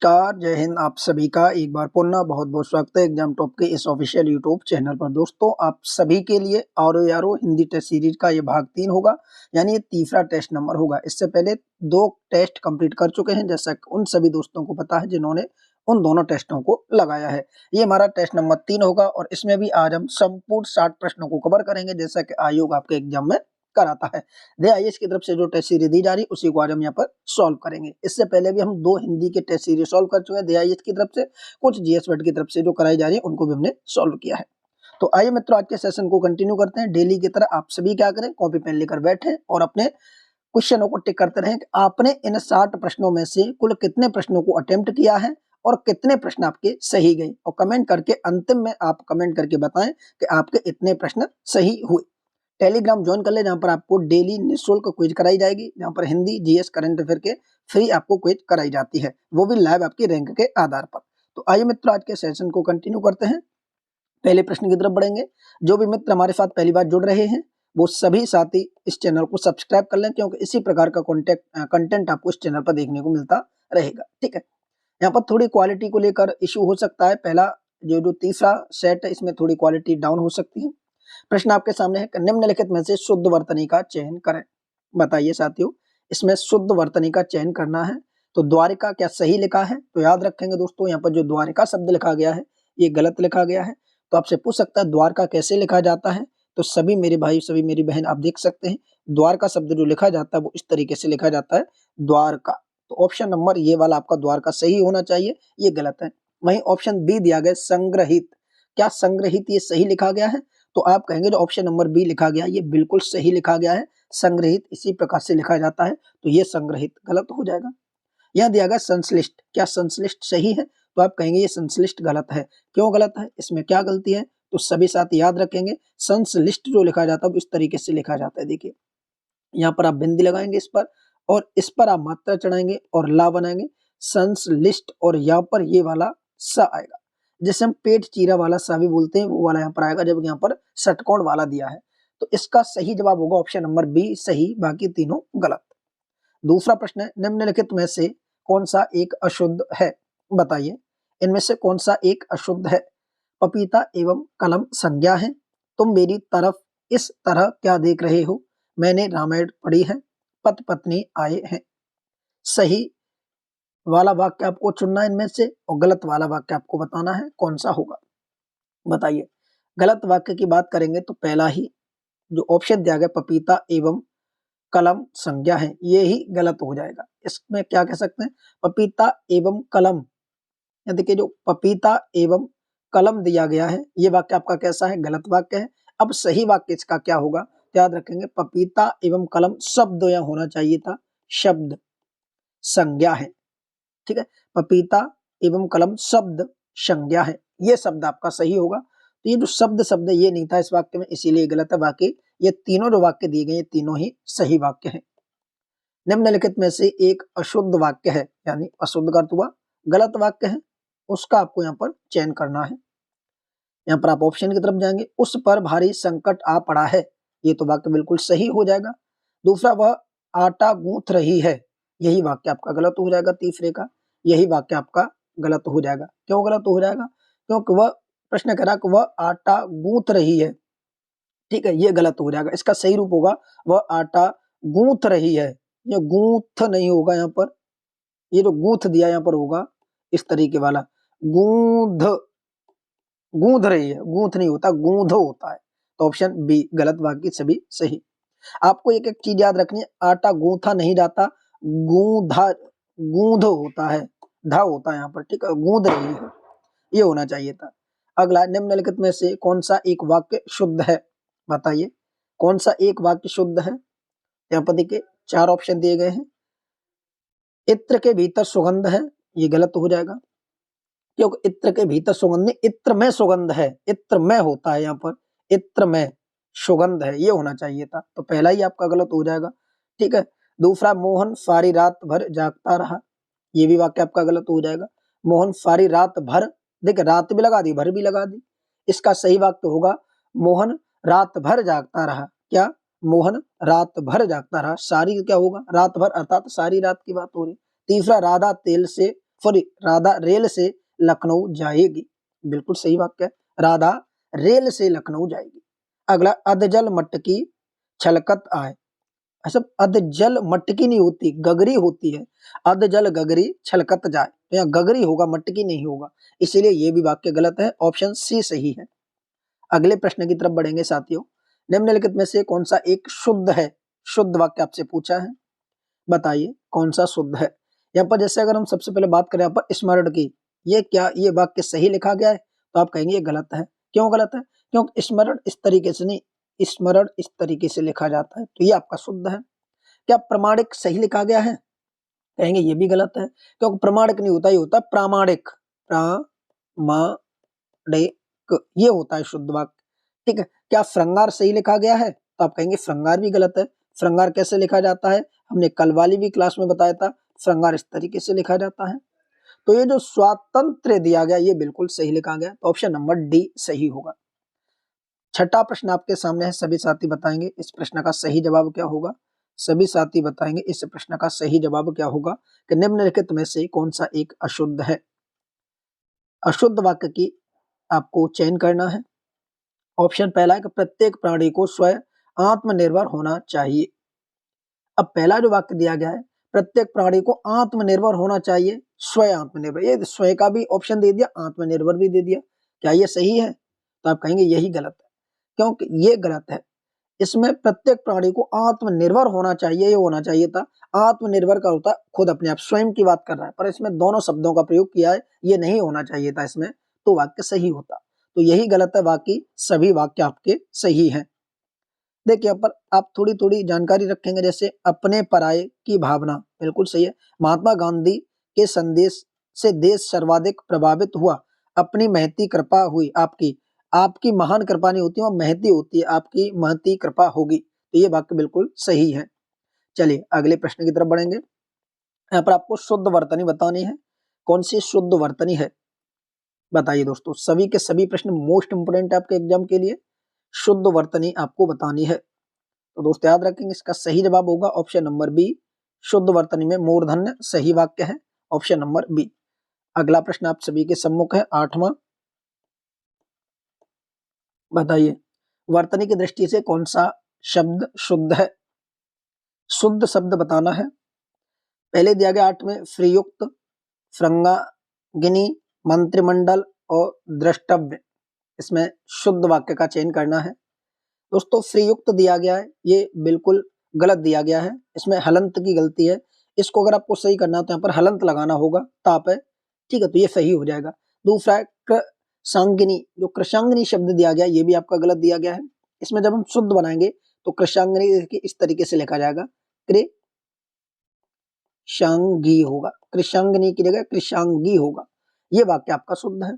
नमस्कार, जय हिंद। आप सभी का एक बार पुनः बहुत-बहुत स्वागत है एग्जाम टॉप के इस ऑफिशियल यूट्यूब चैनल पर। दोस्तों, आप सभी के लिए और यारो हिंदी टेस्ट सीरीज का ये भाग 3 होगा, यानी ये तीसरा टेस्ट नंबर होगा। इससे पहले 2 टेस्ट कंप्लीट कर चुके हैं, जैसा कि उन सभी दोस्तों को पता है जिन्होंने उन दोनों टेस्टों को लगाया है। ये हमारा टेस्ट नंबर 3 होगा और इसमें भी आज हम संपूर्ण 60 प्रश्नों को कवर करेंगे, जैसा कि आयोग आपके एग्जाम में कराता है। आईएएस की तरफ से जो टेस्ट सीरीज दी जा रही है उसी को आज हम यहाँ पर सॉल्व करेंगे। इससे पहले भी हम 2 हिंदी के टेस्ट सीरीज सॉल्व कर चुके हैं आईएएस की तरफ से, कुछ जीएस वर्ड की तरफ से जो कराई जा रही है उनको भी हमने सॉल्व किया है। तो आइए मित्रों, आज के सेशन को कंटिन्यू करते हैं। डेली की तरह आप सभी क्या करें, कॉपी पेन लेकर बैठे और अपने क्वेश्चनों को टिक करते रहें कि आपने इन 60 प्रश्नों में से कुल कितने प्रश्नों को अटेम्प्ट किया है और कितने प्रश्न आपके सही गए, और कमेंट करके अंतिम में आप कमेंट करके बताएं कि आपके इतने प्रश्न सही हुए। टेलीग्राम ज्वाइन कर ले, जहां पर आपको डेली निःशुल्क क्विज कराई जाएगी, जहां पर हिंदी, जीएस, करंट अफेयर के फ्री आपको क्विज कराई जाती है, वो भी लाइव आपकी रैंक के आधार पर। तो आइए मित्रों, आज के सेशन को कंटिन्यू करते हैं। पहले प्रश्न की तरफ बढ़ेंगे। जो भी मित्र हमारे साथ पहली बार जुड़ रहे हैं वो सभी साथी इस चैनल को सब्सक्राइब कर लें, क्योंकि इसी प्रकार का कंटेंट आपको इस चैनल पर देखने को मिलता रहेगा। ठीक है, यहाँ पर थोड़ी क्वालिटी को लेकर इश्यू हो सकता है। पहला जो तीसरा सेट है इसमें थोड़ी क्वालिटी डाउन हो सकती है। प्रश्न आपके सामने है, निम्नलिखित में से शुद्ध वर्तनी का चयन करें। बताइए साथियों, इसमें शुद्ध वर्तनी का चयन करना है। तो द्वारिका क्या सही लिखा है? तो याद रखेंगे दोस्तों, यहाँ पर जो द्वारिका शब्द लिखा गया है ये गलत लिखा गया है। तो आपसे पूछ सकता है द्वारका कैसे लिखा जाता है? तो सभी मेरे भाई, सभी मेरी बहन, आप देख सकते हैं द्वारका शब्द जो लिखा जाता है वो इस तरीके से लिखा जाता है, द्वारका। तो ऑप्शन नंबर ये वाला आपका द्वारका सही होना चाहिए, ये गलत है। वहीं ऑप्शन बी दिया गया संग्रहित, क्या संग्रहित ये सही लिखा गया है? तो आप कहेंगे जो ऑप्शन नंबर बी लिखा गया ये बिल्कुल सही लिखा गया है, संग्रहित इसी प्रकार से लिखा जाता है, तो ये संग्रहित गलत हो जाएगा। यहाँ दिया गया संश्लिष्ट, क्या संश्लिष्ट सही है? तो आप कहेंगे ये संश्लिष्ट गलत है। क्यों गलत है, इसमें क्या गलती है? तो सभी साथ याद रखेंगे, संश्लिष्ट जो लिखा जाता है इस तरीके से लिखा जाता है। देखिए यहाँ पर आप बिंदी लगाएंगे इस पर, और इस पर आप मात्रा चढ़ाएंगे और ला बनाएंगे, संश्लिष्ट, और यहाँ पर ये वाला स आएगा, जैसे हम पेट चीरा वाला सा भी बोलते हैं वो वाला यहाँ पर आएगा, जब यहाँ पर षटकोण वाला दिया है। तो इसका सही जवाब होगा ऑप्शन नंबर बी सही, बाकी तीनों गलत। दूसरा प्रश्न है, निम्नलिखित में से कौन सा एक अशुद्ध है? बताइए इनमें से कौन सा एक अशुद्ध है? पपीता एवं कलम संज्ञा है। तुम मेरी तरफ इस तरह क्या देख रहे हो? मैंने रामायण पढ़ी है। पति पत्नी आए हैं। सही वाला वाक्य आपको चुनना है इनमें से, और गलत वाला वाक्य आपको बताना है कौन सा होगा। बताइए, गलत वाक्य की बात करेंगे तो पहला ही जो ऑप्शन दिया गया पपीता एवं कलम संज्ञा है, ये ही गलत हो जाएगा। इसमें क्या कह सकते हैं, पपीता एवं कलम, या देखिए जो पपीता एवं कलम दिया गया है ये वाक्य आपका कैसा है? गलत वाक्य है। अब सही वाक्य इसका क्या होगा? तो याद रखेंगे पपीता एवं कलम शब्द यहाँ होना चाहिए था, शब्द संज्ञा है। ठीक है, पपीता एवं कलम शब्द संज्ञा है, ये शब्द आपका सही होगा। तो ये जो शब्द ये नहीं था इस वाक्य में, इसीलिए गलत है। बाकी ये तीनों जो वाक्य दिए गए ये तीनों ही सही वाक्य हैं। निम्नलिखित में से एक अशुद्ध वाक्य है, यानी अशुद्ध का अर्थ हुआ गलत वाक्य है, उसका आपको यहाँ पर चयन करना है। यहाँ पर आप ऑप्शन की तरफ जाएंगे, उस पर भारी संकट आ पड़ा है, ये तो वाक्य बिल्कुल सही हो जाएगा। दूसरा, वह आटा गूंथ रही है, यही वाक्य आपका गलत हो जाएगा। तीसरे का यही वाक्य आपका गलत हो जाएगा। क्यों गलत हो जाएगा? क्योंकि वह प्रश्न कह रहा कि वह आटा गूंथ रही है। ठीक है, ये गलत हो जाएगा। इसका सही रूप होगा वह आटा गूंथ रही है, ये गूंथ नहीं होगा यहाँ पर, ये जो गूंथ दिया यहाँ पर होगा इस तरीके वाला, गूंध, गूंध रही है, गूंथ नहीं होता, गूंध होता है। तो ऑप्शन बी गलत, बाकी सभी सही। आपको एक एक चीज याद रखनी है, आटा गूंथा नहीं जाता, गूंधा, गूंध होता है, धा होता है यहाँ पर। ठीक है, गूंध रही है, ये होना चाहिए था। अगला, निम्नलिखित में से कौन सा एक वाक्य शुद्ध है? बताइए कौन सा एक वाक्य शुद्ध है? यहाँ पर देखिए 4 ऑप्शन दिए गए हैं। इत्र के भीतर सुगंध है, ये गलत हो जाएगा, क्योंकि इत्र के भीतर सुगंध नहीं, इत्र में सुगंध है, इत्र में होता है यहाँ पर, इत्र में सुगंध है, ये होना चाहिए था। तो पहला ही आपका गलत हो जाएगा। ठीक है, दूसरा, मोहन सारी रात भर जागता रहा, ये भी वाक्य आपका गलत हो जाएगा। मोहन सारी रात भर, देखिए रात भी लगा दी, भर भी लगा दी, इसका सही वाक्य होगा मोहन रात भर जागता रहा। क्या? मोहन रात भर जागता रहा। सारी क्या होगा? रात भर, अर्थात सारी रात की बात हो रही। तीसरा, राधा तेल से सॉरी, राधा रेल से लखनऊ जाएगी, बिल्कुल सही वाक्य है, राधा रेल से लखनऊ जाएगी। अगला, अधजल मटकी छलकत आए। ऐसा अधजल मटकी नहीं होती, गगरी होती है, अधजल गगरी छलकत जाए, तो यहाँ गगरी होगा, मटकी नहीं होगा, इसीलिए ये भी वाक्य गलत है, ऑप्शन सी सही है। अगले प्रश्न की तरफ बढ़ेंगे साथियों। निम्नलिखित में से कौन सा एक शुद्ध है? शुद्ध वाक्य आपसे पूछा है, बताइए कौन सा शुद्ध है। यहाँ पर जैसे अगर हम सबसे पहले बात करें यहाँ पर स्मरण की, ये क्या ये वाक्य सही लिखा गया है? तो आप कहेंगे ये गलत है। क्यों गलत है? क्योंकि स्मरण इस तरीके से नहीं, स्मरण इस तरीके से लिखा जाता है, तो ये आपका शुद्ध है। क्या प्रमाणिक सही लिखा गया है? कहेंगे ये भी गलत है, क्योंकि प्रमाणिक नहीं होता, ये होता है प्रामाणिक, प्रामाणिक, ये होता है शुद्ध वाक्य। ठीक है। क्या श्रृंगार सही लिखा गया है? तो आप कहेंगे श्रृंगार भी गलत है। श्रृंगार कैसे लिखा जाता है? हमने कल वाली भी क्लास में बताया था, श्रृंगार इस तरीके से लिखा जाता है। तो ये जो स्वातंत्र दिया गया ये बिल्कुल सही लिखा गया, तो ऑप्शन नंबर डी सही होगा। छठा प्रश्न आपके सामने है, सभी साथी बताएंगे इस प्रश्न का सही जवाब क्या होगा। सभी साथी बताएंगे इस प्रश्न का सही जवाब क्या होगा कि निम्नलिखित में से कौन सा एक अशुद्ध है। अशुद्ध वाक्य की आपको चयन करना है। ऑप्शन पहला है कि प्रत्येक प्राणी को स्वयं आत्मनिर्भर होना चाहिए। अब पहला जो वाक्य दिया गया है, प्रत्येक प्राणी को आत्मनिर्भर होना चाहिए, स्वयं आत्मनिर्भर, ये स्वयं का भी ऑप्शन दे दिया, आत्मनिर्भर भी दे दिया, क्या ये सही है? तो आप कहेंगे यही गलत है, क्योंकि ये गलत है। इसमें प्रत्येक प्राणी को आत्मनिर्भर होना चाहिए, ये होना चाहिए था आत्मनिर्भर का होता खुद अपने आप, स्वयं की बात कर रहा है, पर इसमें दोनों शब्दों का प्रयोग किया है, ये नहीं होना चाहिए था इसमें, तो वाक्य सही होता। तो यही गलत है, बाकी सभी वाक्य आपके सही हैं। देखिए यहाँ पर आप थोड़ी थोड़ी जानकारी रखेंगे, जैसे अपने पराये की भावना बिल्कुल सही है। महात्मा गांधी के संदेश से देश सर्वाधिक प्रभावित हुआ, अपनी महती कृपा हुई आपकी, आपकी महान कृपा नहीं होती, वो महती होती है, आपकी महती कृपा होगी, तो ये वाक्य बिल्कुल सही है। चलिए अगले प्रश्न की तरफ बढ़ेंगे। यहाँ पर आपको शुद्ध वर्तनी बतानी है। कौन सी शुद्ध वर्तनी है बताइए दोस्तों, सभी के सभी प्रश्न मोस्ट इंपोर्टेंट है आपके एग्जाम के लिए, शुद्ध वर्तनी आपको बतानी है। तो दोस्तों याद रखेंगे इसका सही जवाब होगा ऑप्शन नंबर बी, शुद्ध वर्तनी में मूर्धन्य सही वाक्य है, ऑप्शन नंबर बी। अगला प्रश्न आप सभी के सम्मुख है, 8वां, बताइए वर्तनी की दृष्टि से कौन सा शब्द शुद्ध है। शुद्ध शब्द बताना है। पहले दिया गया 8 में फ्रीयुक्त, फ्रंगागिनी, मंत्रिमंडल और द्रष्टव्य, इसमें शुद्ध वाक्य का चयन करना है। दोस्तों फ्रीयुक्त दिया गया है, ये बिल्कुल गलत दिया गया है, इसमें हलंत की गलती है, इसको अगर आपको सही करना है तो यहाँ पर हलंत लगाना होगा, ताप है, ठीक है, तो ये सही हो जाएगा। दूसरा है कृशांगिनी, जो कृशांगिनी शब्द दिया गया ये भी आपका गलत दिया गया है, इसमें जब हम शुद्ध बनाएंगे तो कृशांगिनी इस तरीके से लिखा जाएगा, कृशांगी होगा, कृशांगिनी की जगह कृशांगी होगा, ये वाक्य आपका शुद्ध है।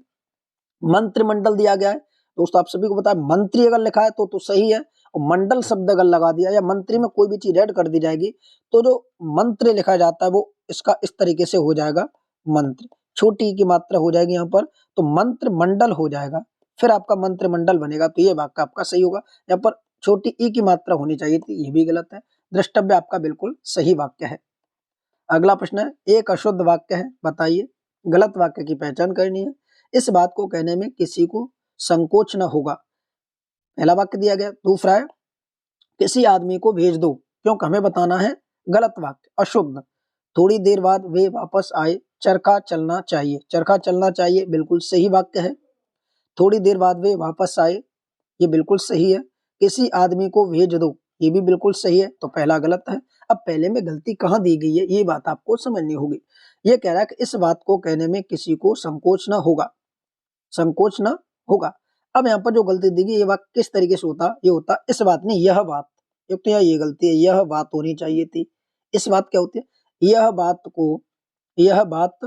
मंत्रिमंडल दिया गया है, दोस्तों आप सभी को पता है मंत्री अगर लिखा है तो सही है, और मंडल शब्द अगर लगा दिया या मंत्री में कोई भी चीज ऐड कर दी जाएगी तो जो मंत्र लिखा जाता है वो इसका इस तरीके से हो जाएगा मंत्र, छोटी की मात्रा हो जाएगी यहाँ पर, तो मंत्र मंडल हो जाएगा, फिर आपका मंत्रिमंडल बनेगा, तो ये वाक्य आपका सही होगा। यहाँ पर छोटी ई की मात्रा होनी चाहिए थी, ये भी गलत है। द्रष्टव्य आपका बिल्कुल सही वाक्य है। अगला प्रश्न है, एक अशुद्ध वाक्य है, बताइए गलत वाक्य की पहचान करनी है। इस बात को कहने में किसी को संकोच न होगा, पहला वाक्य दिया गया। दूसरा है किसी आदमी को भेज दो, क्योंकि हमें बताना है गलत वाक्य अशुद्ध। थोड़ी देर बाद वे वापस आए, चरखा चलना चाहिए, चरखा चलना चाहिए बिल्कुल सही वाक्य है। थोड़ी देर बाद वे वापस आए, ये बिल्कुल सही है। किसी आदमी को भेज दो, ये भी बिल्कुल सही है, तो पहला गलत है। अब पहले में गलती कहाँ दी गई है ये बात आपको समझनी होगी। ये कह रहा है कि इस बात को कहने में किसी को संकोच न होगा, संकोच न होगा। अब यहाँ पर जो गलती दी गई ये वाक्य किस तरीके से होता, ये होता इस बात नहीं यह बात, एक तो यहाँ ये गलती है, यह बात होनी चाहिए थी, इस बात क्या होती है, यह बात को, यह बात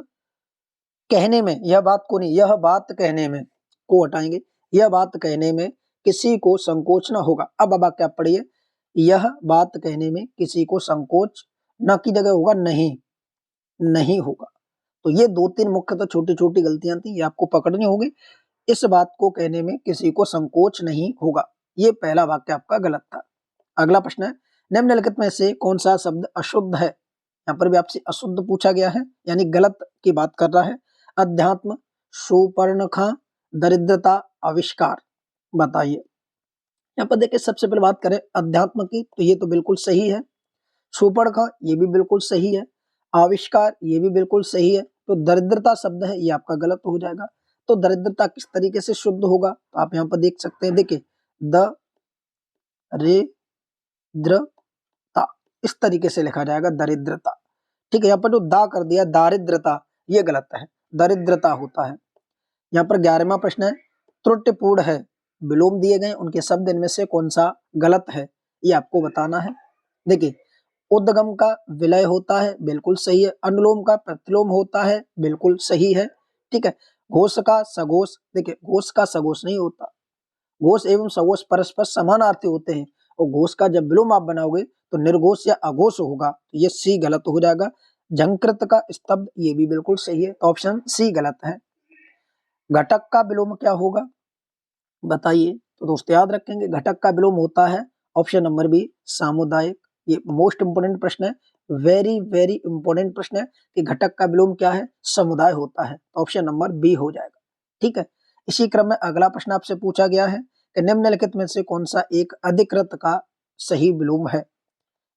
कहने में, यह बात को नहीं, यह बात कहने में को हटाएंगे, यह बात कहने में किसी को संकोच न होगा। अब क्या पढ़िए, यह बात कहने में किसी को संकोच न की जगह होगा नहीं, नहीं होगा। तो ये 2-3 मुख्य तो छोटी छोटी गलतियां थी, ये आपको पकड़नी होगी। इस बात को कहने में किसी को संकोच नहीं होगा, ये पहला वाक्य आपका गलत था। अगला प्रश्न है, निम्नलिखित में से कौन सा शब्द अशुद्ध है। यहाँ पर भी आपसे अशुद्ध पूछा गया है, यानी गलत की बात कर रहा है। अध्यात्म, शूर्पणखा, दरिद्रता, आविष्कार। बताइए। यहाँ पर देखिए सबसे पहले बात करें अध्यात्म की, तो ये तो बिल्कुल सही है। शूर्पणखा ये भी बिल्कुल सही है। आविष्कार ये भी बिल्कुल सही है। तो दरिद्रता शब्द है ये आपका गलत हो जाएगा। तो दरिद्रता किस तरीके से शुद्ध होगा, तो आप यहाँ पर देख सकते हैं, देखिए द रे द्र ता, इस तरीके से लिखा जाएगा दरिद्रता। ठीक है, यहाँ पर जो दा कर दिया दारिद्रता, ये गलत है, दरिद्रता होता है। यहाँ पर 11वां प्रश्न है, त्रुटिपूर्ण है, विलोम दिए गए उनके शब्द इनमें से कौन सा गलत है, ये आपको बताना है। देखिए उद्गम का विलय होता है, बिल्कुल सही है। अनुलोम का प्रतिलोम होता है, बिल्कुल सही है। ठीक है, घोष का सघोष, देखिए घोष का सघोष नहीं होता, घोष एवं सघोष परस्पर समानार्थी होते हैं, और घोष का जब विलोम आप बनाओगे तो निर्घोष या अघोष होगा, तो ये सी गलत हो जाएगा। झंकृत का स्तब्ध, ये भी बिल्कुल सही है, तो ऑप्शन सी गलत है। घटक का विलोम क्या होगा, बताइए। तो दोस्तों याद रखेंगे घटक का विलोम होता है ऑप्शन नंबर बी, सामुदायिक। ये मोस्ट इंपोर्टेंट प्रश्न है, वेरी वेरी इंपोर्टेंट प्रश्न है कि घटक का विलोम क्या है, समुदाय होता है, तो ऑप्शन नंबर बी हो जाएगा। ठीक है, इसी क्रम में अगला प्रश्न आपसे पूछा गया है कि निम्नलिखित में से कौन सा एक अधिकृत का सही विलोम है।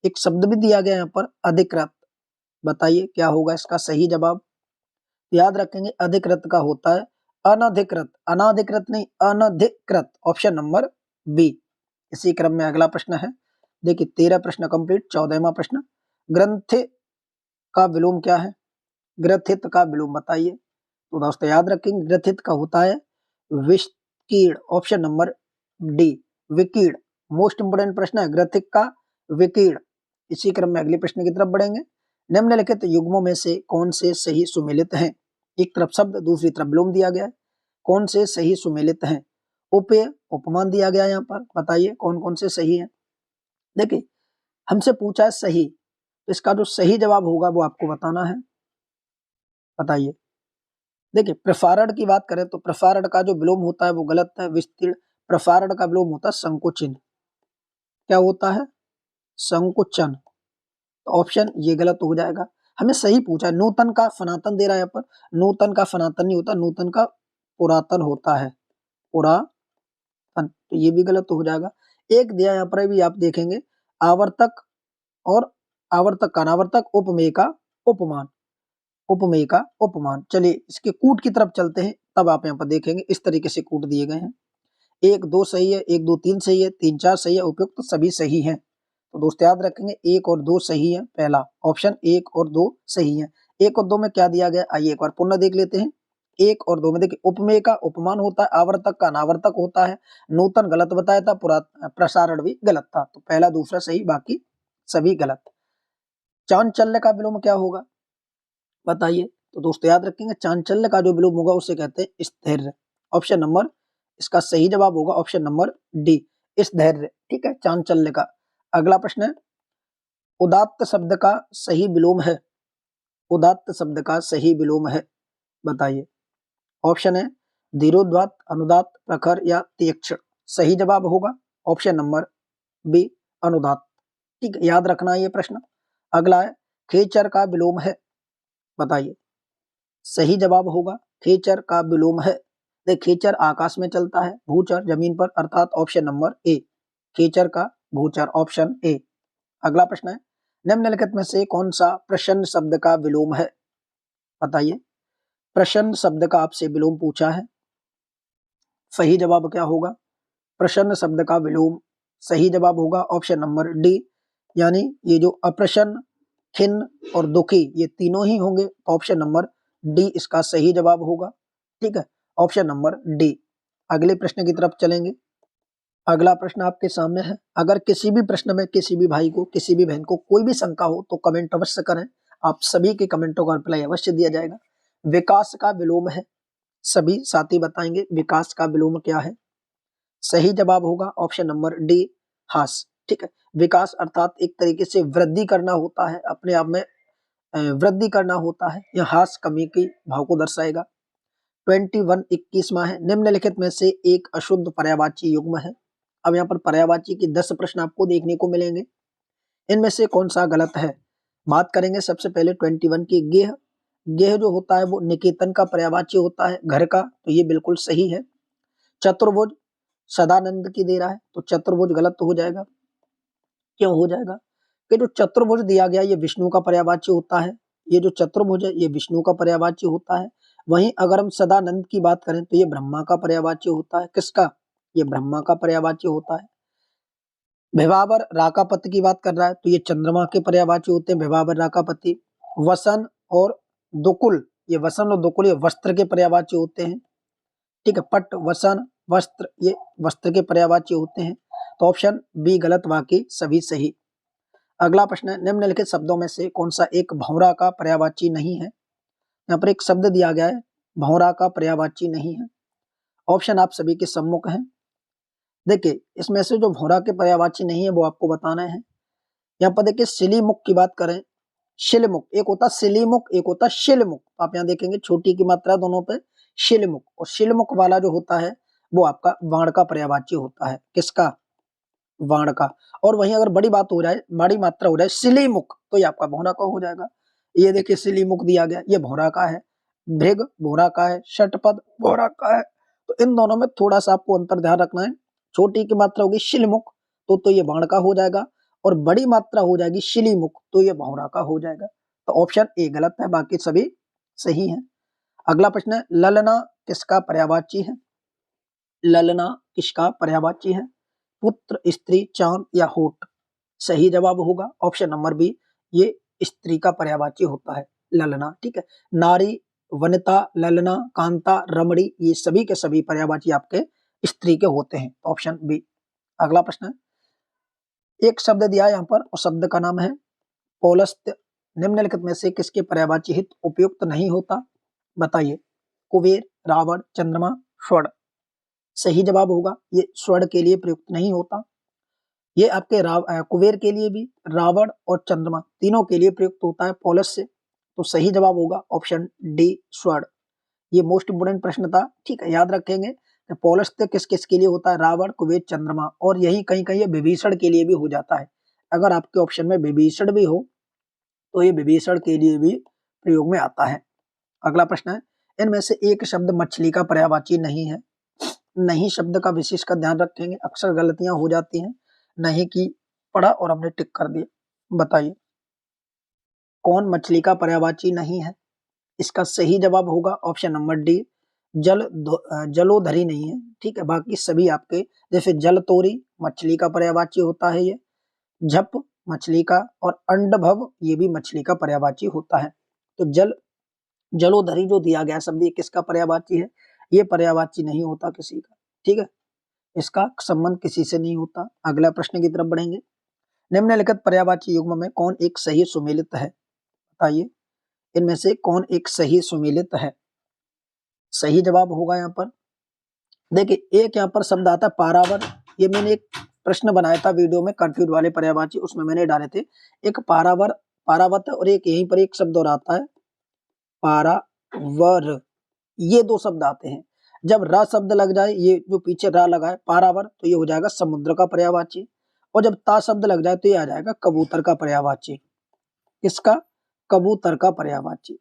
एक शब्द भी दिया गया यहाँ पर अधिकृत, बताइए क्या होगा इसका सही जवाब। याद रखेंगे अधिकृत का होता है अनधिकृत, अनाधिकृत नहीं, अनधिकृत, ऑप्शन नंबर बी। इसी क्रम में अगला प्रश्न है, देखिए 13 प्रश्न कंप्लीट। 14वां प्रश्न, ग्रंथ का विलोम क्या है, ग्रथित का विलोम बताइए। तो दोस्तों याद रखेंगे ग्रथित का होता है विकीर्ण, ऑप्शन नंबर डी, विकीर्ण। मोस्ट इंपोर्टेंट प्रश्न है ग्रथिक का विकीर्ण। इसी क्रम में अगले प्रश्न की तरफ बढ़ेंगे। निम्नलिखित युग्मों में से कौन से सही सुमेलित हैं, एक तरफ शब्द दूसरी तरफ विलोम दिया गया है, कौन से सही सुमेलित हैं। उपेय, उपमान दिया गया है यहाँ पर, बताइए कौन कौन से सही है। देखिए हमसे पूछा है सही, तो इसका जो सही जवाब होगा वो आपको बताना है, बताइए। देखिए प्रसारण की बात करें तो प्रसारण का जो विलोम होता है वो गलत है, विस्तीर्ण। प्रसारण का विलोम होता है संकुचन, क्या होता है, संकुचन, तो ऑप्शन ये गलत हो जाएगा। हमें सही पूछा है, नूतन का सनातन दे रहा है यहाँ पर, नूतन का सनातन नहीं होता, नूतन का पुरातन होता है, पुरातन, तो ये भी गलत हो जाएगा। एक दिया यहाँ पर भी आप देखेंगे, आवर्तक और आवर्तक का अनावर्तक, उपमेय का उपमान, उपमेय का उपमान। चलिए इसके कूट की तरफ चलते हैं, तब आप यहाँ पर देखेंगे इस तरीके से कूट दिए गए हैं। 1 2 सही है, 1 2 3 सही है, 3 4 सही है, उपयुक्त तो सभी सही हैं। तो दोस्तों याद रखेंगे 1 और 2 सही है, पहला ऑप्शन 1 और 2 सही है। 1 और 2 में क्या दिया गया, आइए एक बार पुनः देख लेते हैं। 1 और 2 में देखिए उपमेय का उपमान होता है, आवर्तक का अनावर्तक होता है, नूतन गलत बताया था, प्रसारण भी गलत था, तो पहला दूसरा सही, बाकी सभी गलत। चांचल्य का विलोम क्या होगा, बताइए। तो दोस्तों याद रखेंगे चांचल्य का जो विलोम होगा उसे कहते हैं स्थैर्य, ऑप्शन नंबर, इसका सही जवाब होगा ऑप्शन नंबर डी, स्थैर्य। ठीक है, चांचल्य का। अगला प्रश्न है, उदात्त शब्द का सही विलोम है, उदात्त शब्द का सही विलोम है, बताइए। ऑप्शन है धीरोदात्त, अनुदात्त, प्रखर या तीक्ष्ण। सही जवाब होगा ऑप्शन नंबर बी, अनुदात्त। ठीक है, याद रखना ये प्रश्न। अगला है खेचर का विलोम है, बताइए। सही जवाब होगा खेचर का विलोम है। देख खेचर आकाश में चलता है, भूचर जमीन पर, अर्थात ऑप्शन नंबर ए, खेचर का भूचर, ऑप्शन ए। अगला प्रश्न है, निम्नलिखित में से कौन सा प्रश्न शब्द का विलोम है, बताइए। प्रश्न शब्द का आपसे विलोम पूछा है, सही जवाब क्या होगा, प्रश्न शब्द का विलोम सही जवाब होगा ऑप्शन नंबर डी, यानी ये जो अप्रसन्न, खिन्न और दुखी ये तीनों ही होंगे, ऑप्शन नंबर डी इसका सही जवाब होगा। ठीक है, ऑप्शन नंबर डी। अगले प्रश्न की तरफ चलेंगे। अगला प्रश्न आपके सामने है, अगर किसी भी प्रश्न में किसी भी भाई को, किसी भी बहन को कोई भी शंका हो तो कमेंट अवश्य करें, आप सभी के कमेंटों का रिप्लाई अवश्य दिया जाएगा। विकास का विलोम है, सभी साथी बताएंगे विकास का विलोम क्या है। सही जवाब होगा ऑप्शन नंबर डी, हास। ठीक है, विकास अर्थात एक तरीके से वृद्धि करना होता है, अपने आप में वृद्धि करना होता है, यह हास कमी की भाव को दर्शाएगा। 21 21वां है, निम्नलिखित में से एक अशुद्ध पर्यायवाची युग्म है। अब यहाँ पर पर्यायवाची के 10 प्रश्न आपको देखने को मिलेंगे, इनमें से कौन सा गलत है। बात करेंगे सबसे पहले 21 की गेह। गेह जो होता है वो निकेतन का पर्यायवाची होता है, घर का, तो ये बिल्कुल सही है। चतुर्भुज सदानंद की दे रहा है, तो चतुर्भुज गलत हो जाएगा। क्यों हो जाएगा? कि जो चतुर्भुज दिया गया ये विष्णु का पर्यायवाची होता है, ये जो चतुर्भुज है ये विष्णु का पर्यायवाची होता है। वहीं अगर हम सदानंद की बात करें तो ये ब्रह्मा का पर्यायवाची होता है। किसका? ये ब्रह्मा का पर्यायवाची होता है। विभावर राकापति की बात कर रहा है तो ये चंद्रमा के पर्यायवाची होते हैं, विभावर राकापति। वसन और दुकुल, ये वसन और दुकुल ये वस्त्र के पर्यायवाची होते हैं। ठीक है, पट वसन वस्त्र ये वस्त्र के पर्यायवाची होते हैं। तो ऑप्शन बी गलत, बाकी सभी सही। अगला प्रश्न है, निम्नलिखित शब्दों में से कौन सा एक भौरा का पर्यायवाची नहीं है? यहाँ पर एक शब्द दिया गया है, भौरा का पर्यायवाची नहीं है। ऑप्शन आप सभी के सम्मुख हैं। देखिए इसमें से जो भौरा के पर्यायवाची नहीं है वो आपको बताना है। यहाँ पर देखिए सिलीमुख की बात करें, शिलमुख, एक होता सिलीमुख, एक होता शिलमुख। आप यहाँ देखेंगे छोटी की मात्रा दोनों पे शिलमुख, और शिलमुख वाला जो होता है वो आपका वाण का पर्यायवाची होता है। किसका? वाण का। और वहीं अगर बड़ी बात हो जाए, बड़ी मात्रा हो जाए सिलीमुख, तो ये आपका भौरा का हो जाएगा। ये देखिए सिलीमुख दिया गया, ये भौरा का है। भृग भौरा का है, षटपद भौरा का है। तो इन दोनों में थोड़ा सा आपको अंतर ध्यान रखना है। छोटी की मात्रा होगी शिलमुख, तो ये बाण का हो जाएगा, और बड़ी मात्रा हो जाएगी शिलीमुख, तो ये भौरा का हो जाएगा। तो ऑप्शन ए गलत है, बाकी सभी सही है। अगला प्रश्न है, ललना किसका पर्यायवाची है? ललना किसका पर्यायवाची है? पुत्र, स्त्री, चांद या होठ? सही जवाब होगा ऑप्शन नंबर बी, ये स्त्री का पर्यायवाची होता है ललना। ठीक है, नारी, वनिता, ललना, कांता, रमणी, ये सभी के सभी पर्यायवाची आपके स्त्री के होते हैं। Option B. अगला प्रश्न है, एक शब्द दिया है यहाँ पर और शब्द का नाम है पौलस्त्य। निम्नलिखित में से किसके पर्यायवाची हित उपयुक्त नहीं होता? बताइए। कुबेर, रावण, चंद्रमा, स्वर्ण? सही जवाब होगा ये स्वर्ण के लिए प्रयुक्त नहीं होता। ये आपके कुबेर के लिए भी, रावण और चंद्रमा तीनों के लिए प्रयुक्त होता है पौलस्त्य। तो सही जवाब होगा ऑप्शन डी स्वर्ण। ये मोस्ट इंपोर्टेंट प्रश्न था, ठीक है, याद रखेंगे। पौलस्त्य किस किस के लिए होता है? रावण, कुबेर, चंद्रमा, और यही कहीं कहीं विभीषण के लिए भी हो जाता है। अगर आपके ऑप्शन में विभीषण भी हो तो ये विभीषण के लिए भी प्रयोग में आता है। अगला प्रश्न है, इनमें से एक शब्द मछली का पर्यायवाची नहीं है। नहीं शब्द का विशेष का ध्यान रखेंगे, अक्सर गलतियां हो जाती हैं। नहीं की पढ़ा और हमने टिक कर दिया। बताइए कौन मछली का पर्यायवाची नहीं है? इसका सही जवाब होगा ऑप्शन नंबर डी, जलोधरी नहीं है। ठीक है, बाकी सभी आपके, जैसे जलतोरी मछली का पर्यायवाची होता है, ये झप मछली का, और अंडभव ये भी मछली का पर्यायवाची होता है। तो जलोधरी जो दिया गया शब्द ये किसका पर्यायवाची है? ये पर्यायवाची नहीं होता किसी का। ठीक है, इसका संबंध किसी से नहीं होता। अगला प्रश्न की तरफ बढ़ेंगे, निम्नलिखित पर्यायवाची युग्म में कौन एक सही सुमेलित है? बताइए इनमें से कौन एक सही सुमेलित है? सही जवाब होगा यहाँ पर, देखिए एक यहाँ पर शब्द आता है पारावर। ये मैंने एक प्रश्न बनाया था वीडियो में कंफ्यूज वाले पर्यायवाची, उसमें मैंने डाले थे। एक पारावर, पारावत, और एक यहीं पर एक शब्द और आता है पारावर। ये दो शब्द आते हैं। जब र शब्द लग जाए, ये जो पीछे रा लगा है पारावर, तो ये हो जाएगा समुद्र का पर्यायवाची। और जब ता शब्द लग जाए तो ये आ जाएगा कबूतर का पर्यायवाची। किसका? कबूतर का पर्यायवाची।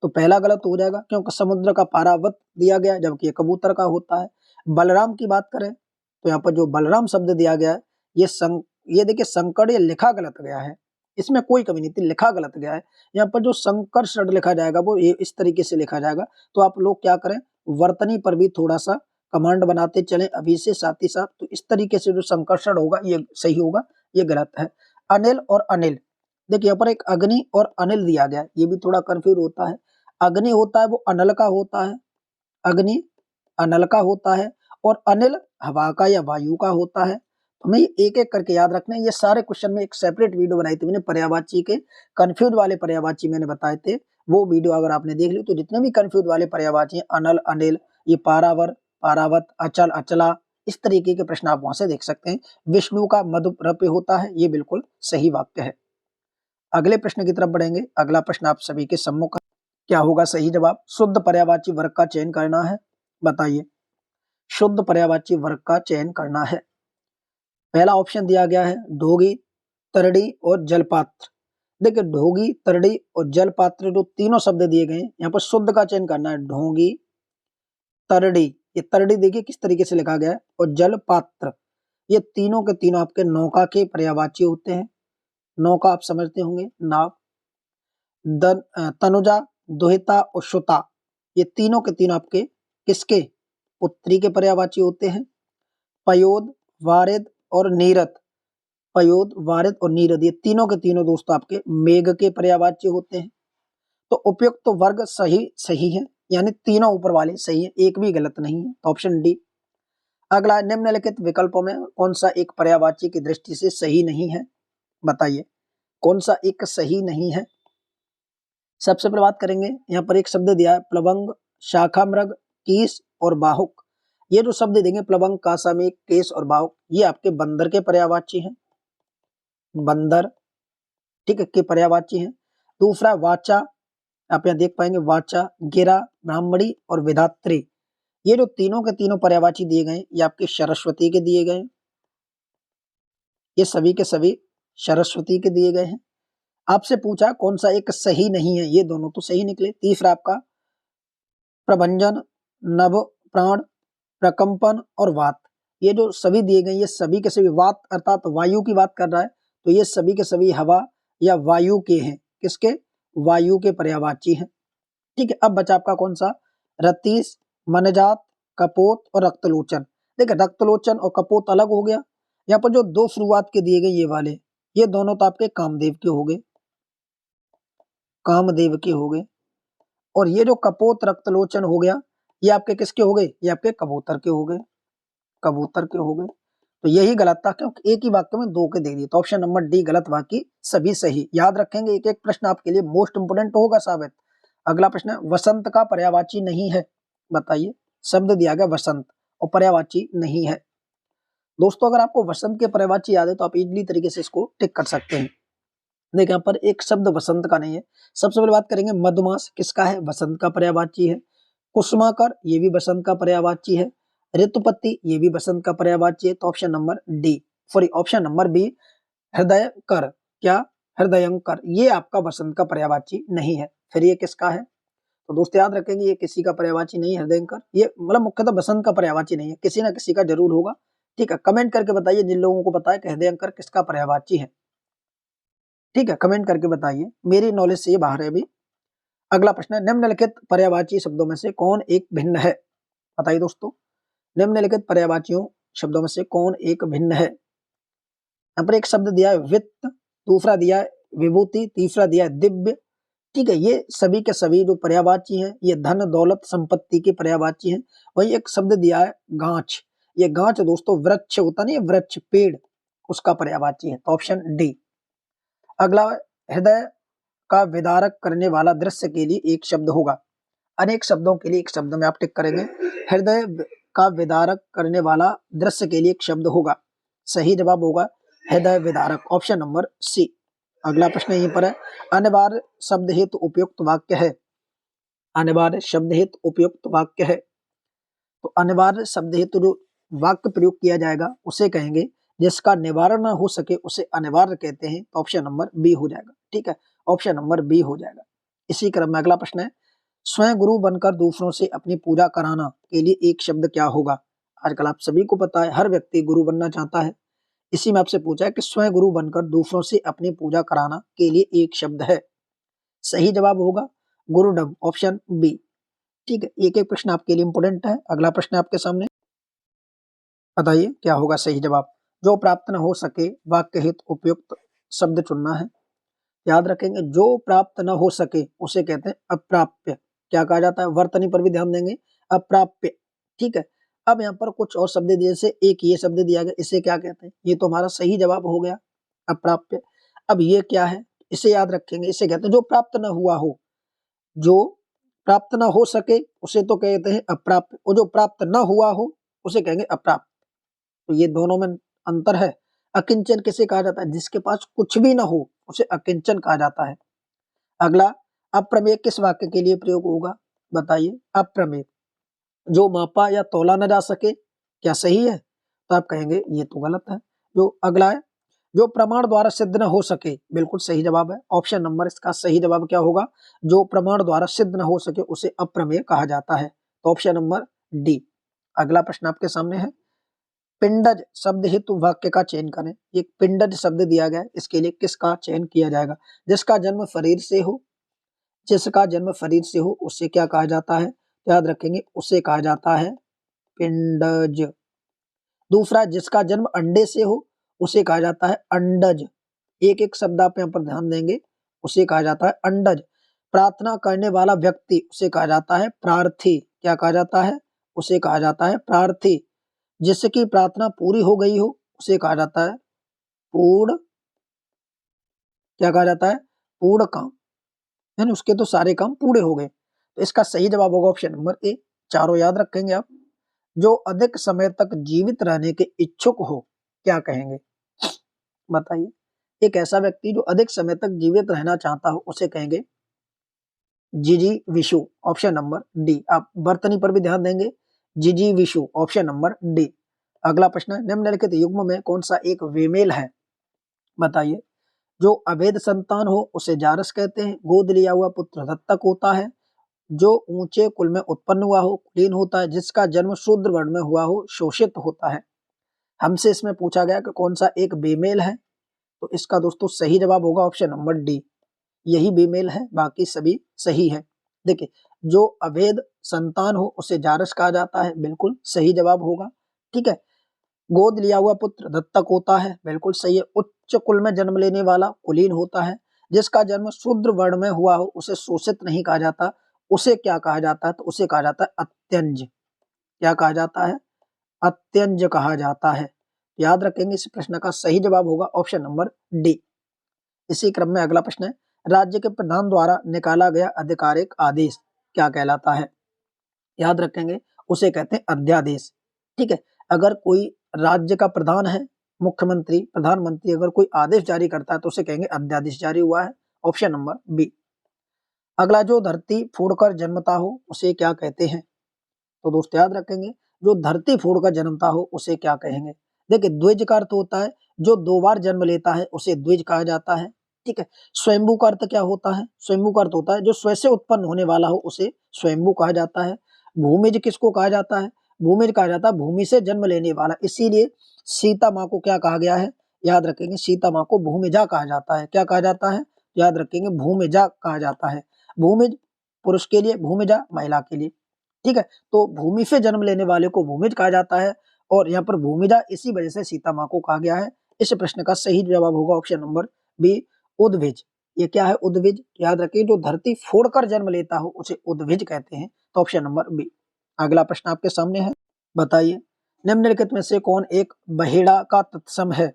तो पहला गलत हो जाएगा क्योंकि समुद्र का पारावत दिया गया जबकि ये कबूतर का होता है। बलराम की बात करें तो यहाँ पर जो बलराम शब्द दिया गया है, ये देखिए संकट, ये लिखा गलत गया है, इसमें कोई कमी नहीं थी, लिखा गलत गया है। यहाँ पर जो संकर षड लिखा जाएगा वो ये इस तरीके से लिखा जाएगा। तो आप लोग क्या करें, वर्तनी पर भी थोड़ा सा कमांड बनाते चले अभी से साथ ही साथ। तो इस तरीके से जो संकर षड होगा ये सही होगा, ये गलत है। अनिल और अनिल, देखिए यहाँ पर एक अग्नि और अनिल दिया गया है, ये भी थोड़ा कंफ्यूज होता है। अग्नि होता है वो अनल का होता है, अग्नि अनल का होता है, और अनिल हवा का या वायु का होता है। तो हमें एक एक करके याद रखना है। ये सारे क्वेश्चन में एक सेपरेट वीडियो बनाई थी मैंने, पर्यायवाची के कंफ्यूज वाले पर्यायवाची मैंने बताए थे। वो वीडियो अगर आपने देख ली तो जितने भी कंफ्यूज वाले पर्यायवाची हैं, अनल, अनिल, ये पारावर, पारावत, अचल, अचला, इस तरीके के प्रश्न आप वहां से देख सकते हैं। विष्णु का मधुप्रपय होता है, ये बिल्कुल सही वाक्य है। अगले प्रश्न की तरफ बढ़ेंगे। अगला प्रश्न आप सभी के सम्मुख, क्या होगा सही जवाब? शुद्ध पर्यायवाची वर्ग का चयन करना है। बताइए शुद्ध पर्यायवाची वर्ग का चयन करना है। पहला ऑप्शन दिया गया है ढोगी, तरड़ी और जलपात्र। देखिए ढोगी, तरड़ी और जल पात्र जो तीनों शब्द दिए गए हैं, यहाँ पर शुद्ध का चयन करना है। ढोंगी, तरड़ी, ये तरड़ी देखिए किस तरीके से लिखा गया है, और जल पात्र, ये तीनों के तीनों आपके नौका के पर्यायवाची होते हैं। नौका आप समझते होंगे, नाव। तनुजा, दुहिता और सुता, ये तीनों के तीनों आपके किसके, पुत्री के पर्यायवाची होते हैं। पयोद, वारिद और नीरद, पयोद, वारिद और नीरद, ये तीनों के तीनों दोस्तों आपके मेघ के पर्यायवाची होते हैं। तो उपयुक्त तो वर्ग सही सही है, यानी तीनों ऊपर वाले सही है, एक भी गलत नहीं है, तो ऑप्शन डी। अगला, निम्नलिखित विकल्पों में कौन सा एक पर्यायवाची की दृष्टि से सही नहीं है, बताइए कौन सा एक सही नहीं है। सबसे पहले बात करेंगे, यहाँ पर एक शब्द दिया है प्लवंग, शाखा मृग, कीस और बाहुक। ये जो शब्द देंगे प्लवंग, कासामेघ, केस और बाहुक, ये आपके बंदर के पर्यायवाची हैं। बंदर, ठीक है, के पर्यायवाची हैं। दूसरा वाचा, आप यहाँ देख पाएंगे वाचा, गिरा, ब्राह्मणी और विधात्री, ये जो तीनों के तीनों पर्यायवाची दिए गए ये आपके सरस्वती के दिए गए, ये सभी के सभी सरस्वती के दिए गए हैं। आपसे पूछा कौन सा एक सही नहीं है, ये दोनों तो सही निकले। तीसरा आपका प्रभंजन, नभ, प्राण, प्रकंपन और वात, ये जो सभी दिए गए ये सभी के सभी, वात अर्थात वायु की बात कर रहा है, तो ये सभी के सभी हवा या वायु के हैं, किसके, वायु के पर्यायवाची हैं। ठीक है, अब बचा आपका कौन सा, रतीश, मनजात, कपोत और रक्तलोचन। देखिए रक्तलोचन और कपोत अलग हो गया, यहाँ पर जो दो शुरुआत के दिए गए ये वाले, ये दोनों तो आपके कामदेव के हो गए, कामदेव के हो गए, और ये जो कपोत रक्तलोचन हो गया ये आपके किसके हो गए, ये आपके कबूतर के हो गए, कबूतर के हो गए। तो यही गलत था, क्योंकि एक ही वाक्य में दो के दे दिए, तो ऑप्शन नंबर डी गलत, बाकी सभी सही। याद रखेंगे, एक एक प्रश्न आपके लिए मोस्ट इंपोर्टेंट होगा साबित। अगला प्रश्न है, वसंत का पर्यायवाची नहीं है, बताइए। शब्द दिया गया वसंत और पर्यायवाची नहीं है। दोस्तों अगर आपको वसंत के पर्यायवाची याद है तो आप इजीली तरीके से इसको टिक कर सकते हैं। देखिए यहाँ पर एक शब्द वसंत का नहीं है। सबसे पहले बात करेंगे मधुमास, किसका है, वसंत का पर्यायवाची है। कुसुमाकर, ये भी वसंत का पर्यायवाची है। ऋतुपति, ये भी वसंत का पर्यायवाची है, तो option number D, sorry option number B, हृदय कर, क्या, हृदयंकर, ये आपका वसंत का पर्यायवाची नहीं है। फिर ये किसका है, तो दोस्तों याद रखेंगे ये किसी का पर्यायवाची नहीं है, हृदयंकर, ये मतलब मुख्यतः बसंत का पर्यायवाची नहीं है, किसी ना किसी का जरूर होगा। ठीक है, कमेंट करके बताइए जिन लोगों को पता है कि हृदयंकर किसका पर्यायवाची है। ठीक है, कमेंट करके बताइए, मेरी नॉलेज से ये बाहर है अभी। अगला प्रश्न है, निम्नलिखित पर्यायवाची शब्दों में से कौन एक भिन्न है, बताइए दोस्तों। निम्नलिखित पर्यायवाचियों शब्दों में से कौन एक भिन्न है। यहाँ पर एक शब्द दिया है वित्त, दूसरा दिया है विभूति, तीसरा दिया है दिव्य। ठीक है, ये सभी के सभी जो पर्यायवाची हैं ये धन दौलत संपत्ति के पर्यायवाची हैं। वही एक शब्द दिया है गांच, ये गांच दोस्तों वृक्ष होता नहीं, वृक्ष पेड़, उसका पर्यायवाची है, तो ऑप्शन डी। अगला, हृदय का विदारक करने वाला दृश्य के लिए एक शब्द होगा। अनेक शब्दों के लिए एक शब्द में आप टिक करेंगे, हृदय का विदारक करने वाला दृश्य के लिए एक शब्द होगा, सही जवाब होगा हृदय विदारक, ऑप्शन नंबर सी। अगला प्रश्न यहीं पर है, अनिवार्य शब्द हेतु उपयुक्त वाक्य है, अनिवार्य शब्द हेतु उपयुक्त वाक्य है। तो अनिवार्य शब्द हेतु जो वाक्य प्रयोग किया जाएगा उसे कहेंगे, जिसका निवारण ना हो सके उसे अनिवार्य कहते हैं, तो ऑप्शन नंबर बी हो जाएगा। ठीक है, ऑप्शन नंबर बी हो जाएगा। इसी क्रम में अगला प्रश्न है, स्वयं गुरु बनकर दूसरों से अपनी पूजा कराना के लिए एक शब्द क्या होगा। आजकल आप सभी को पता है हर व्यक्ति गुरु बनना चाहता है, इसी में आपसे पूछा है कि स्वयं गुरु बनकर दूसरों से अपनी पूजा कराना के लिए एक शब्द है, सही जवाब होगा गुरुडम, ऑप्शन बी। ठीक है, एक एक प्रश्न आपके लिए इंपोर्टेंट है। अगला प्रश्न आपके सामने, बताइए क्या होगा सही जवाब। जो प्राप्त न हो सके वाक्य हित उपयुक्त शब्द चुनना है। याद रखेंगे, जो प्राप्त न हो सके उसे कहते हैं अप्राप्य, क्या कहा जाता है, वर्तनी पर भी ध्यान देंगे, अप्राप्य। ठीक है, अब यहाँ पर कुछ और शब्द दिए, जैसे एक ये शब्द दिया गया, इसे क्या कहते हैं, ये तो हमारा सही जवाब हो गया अप्राप्य। अब ये क्या है, इसे याद रखेंगे, इसे कहते हैं जो प्राप्त न हुआ हो, जो प्राप्त न हो सके उसे तो कहते हैं अप्राप्य, और जो प्राप्त न हुआ हो उसे कहेंगे अप्राप्त। तो ये दोनों में अंतर है। अकिंचन किसे कहा जाता है, जिसके पास कुछ भी ना हो उसे अकिंचन कहा जाता है। अगला, अप्रमेय किस वाक्य के लिए प्रयोग होगा, बताइए। अप्रमेय, जो मापा या तोला न जा सके, क्या सही है, तो आप कहेंगे ये तो गलत है। जो अगला है, जो प्रमाण द्वारा सिद्ध न हो सके, बिल्कुल सही जवाब है। ऑप्शन नंबर इसका सही जवाब क्या होगा, जो प्रमाण द्वारा सिद्ध न हो सके उसे अप्रमेय कहा जाता है। तो ऑप्शन नंबर डी। अगला प्रश्न आपके सामने है, पिंडज शब्द हेतु वाक्य का चयन करें। एक पिंडज शब्द दिया गया है, इसके लिए किसका चयन किया जाएगा। जिसका जन्म शरीर से हो, जिसका जन्म शरीर से हो उसे क्या कहा जाता है, तो याद रखेंगे उसे कहा जाता है पिंडज। दूसरा, जिसका जन्म अंडे से हो उसे कहा जाता है अंडज। एक एक शब्द आप यहाँ पर ध्यान देंगे, उसे कहा जाता है अंडज। प्रार्थना करने वाला व्यक्ति उसे कहा जाता है प्रार्थी। क्या कहा जाता है, उसे कहा जाता है प्रार्थी। जिसकी प्रार्थना पूरी हो गई हो उसे कहा जाता है पूर्ण, क्या कहा जाता है, पूर्ण काम, यानी उसके तो सारे काम पूरे हो गए। तो इसका सही जवाब होगा ऑप्शन नंबर ए। चारों याद रखेंगे आप। जो अधिक समय तक जीवित रहने के इच्छुक हो क्या कहेंगे, बताइए। एक ऐसा व्यक्ति जो अधिक समय तक जीवित रहना चाहता हो उसे कहेंगे जिजी विशु। Option number D. आप बर्तनी पर भी ध्यान देंगे, जिजी विशु, ऑप्शन नंबर डी। अगला प्रश्न है, निम्नलिखित युग्म में कौन सा एक विमेल है, बताइए। जो अवैध संतान हो उसे जारस कहते हैं। गोद लिया हुआ पुत्र दत्तक होता है। जो ऊंचे कुल में उत्पन्न हुआ हो कुलीन होता है। जिसका जन्म शूद्र वर्ण में हुआ हो शोषित होता है। हमसे इसमें पूछा गया कि कौन सा एक बेमेल है, तो इसका दोस्तों सही जवाब होगा ऑप्शन नंबर डी। यही बेमेल है, बाकी सभी सही है। देखिए, जो अवैध संतान हो उसे जारस कहा जाता है, बिल्कुल सही जवाब होगा। ठीक है। गोद लिया हुआ पुत्र दत्तक होता है, बिल्कुल सही है। उच्च कुल में जन्म लेने वाला कुलीन होता है। जिसका जन्म शूद्र वर्ण में हुआ हो उसे शोषित नहीं कहा जाता। उसे क्या कहा जाता है, तो उसे कहा जाता है अत्यंज। क्या कहा जाता है, अत्यंज कहा जाता है। याद रखेंगे, इस प्रश्न का सही जवाब होगा ऑप्शन नंबर डी। इसी क्रम में अगला प्रश्न है, राज्य के प्रधान द्वारा निकाला गया आधिकारिक आदेश क्या कहलाता है। याद रखेंगे, उसे कहते हैं अध्यादेश। ठीक है। अगर कोई राज्य का प्रधान है, मुख्यमंत्री, प्रधानमंत्री, अगर कोई आदेश जारी करता है तो उसे कहेंगे अध्यादेश जारी हुआ है, ऑप्शन नंबर बी। अगला, जो धरती फोड़कर जन्मता हो उसे क्या कहते हैं, तो दोस्त याद रखेंगे, जो धरती फोड़कर जन्मता हो उसे क्या कहेंगे। देखिए, द्विज का अर्थ होता है जो दो बार जन्म लेता है उसे द्विज कहा जाता है। ठीक है। स्वयंभू का अर्थ क्या होता है, स्वयंभू का अर्थ होता है जो स्वयं से उत्पन्न होने वाला हो उसे स्वयंभू कहा जाता है। भूमिज किसको कहा जाता है, भूमिज कहा जाता है भूमि से जन्म लेने वाला। इसीलिए सीता माँ को क्या कहा गया है, याद रखेंगे, सीता माँ को भूमिजा कहा जाता है। क्या कहा जाता है, याद रखेंगे, भूमिजा कहा जाता है। भूमिज पुरुष के लिए, भूमिजा महिला के लिए। ठीक है। तो भूमि से जन्म लेने वाले को भूमिज कहा जाता है, और यहाँ पर भूमिजा इसी वजह से सीता माँ को कहा गया है। इस प्रश्न का सही जवाब होगा ऑप्शन नंबर बी, उद्भिज। ये क्या है, उद्भिज। याद रखिए, जो धरती फोड़कर जन्म लेता हो उसे उद्भिज कहते हैं, तो ऑप्शन नंबर बी। अगला प्रश्न आपके सामने है, बताइए। निम्नलिखित में से कौन एक बहेड़ा का तत्सम है।